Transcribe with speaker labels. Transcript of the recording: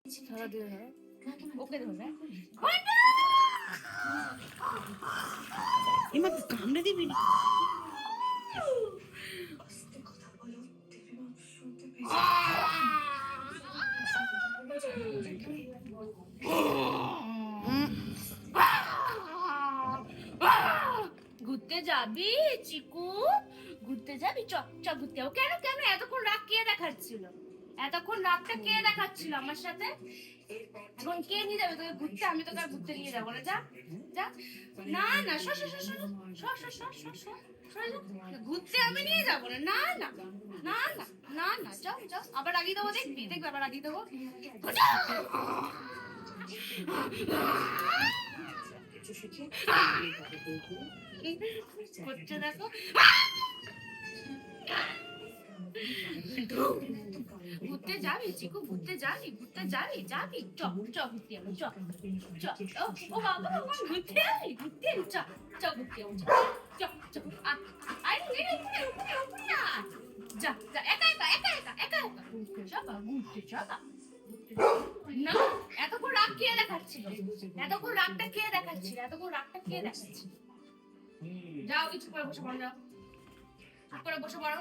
Speaker 1: ওকে ধরে
Speaker 2: এবার কামড়ে দিবি না।
Speaker 1: ঘুরতে যাবি চিকু? ঘুরতে যাবি? চ চ ঘুরতে যাবো। কেন কেন এতক্ষণ রাগ কে দেখাচ্ছিল? এতক্ষণ রাগটা কে দেখাচ্ছিল আমার সাথে? এখন কে নিয়ে যাবে তোকে ঘুরতে? আমি তোকে আর ঘুরতে নিয়ে যাবো না। যা যা। না না ঘুরতে আমি নিয়ে যাবো না। না না না না না না যাও যাও। আবার রাগিয়ে দেবো, দেখবি দেখবি আবার রাগিয়ে দেবো। করছে দেখো। ঘুরতে যাবি চিকু? ঘুরতে যাবি? ঘুরতে যাবি? যাবি? চ চ ঘুরতে যাবো। চ চ ও বাবা বাবা ঘুরতে যাবি? ঘুরতে চ চ ঘুরতে যাবো। চ চ আরে উপরে উপরে উপরে যা যা। একা একা একা একা একা একা ঘুরতে যাবা? ঘুরতে যাবা? না, এতক্ষণ রাগ কে দেখাচ্ছিল? এতক্ষণ রাগটা কে দেখাচ্ছিল? এতক্ষণ রাগটা কে দেখাচ্ছিল? যাও কিছু করে বসে পড়ো। যাও চুপ করে বসে পড়ো।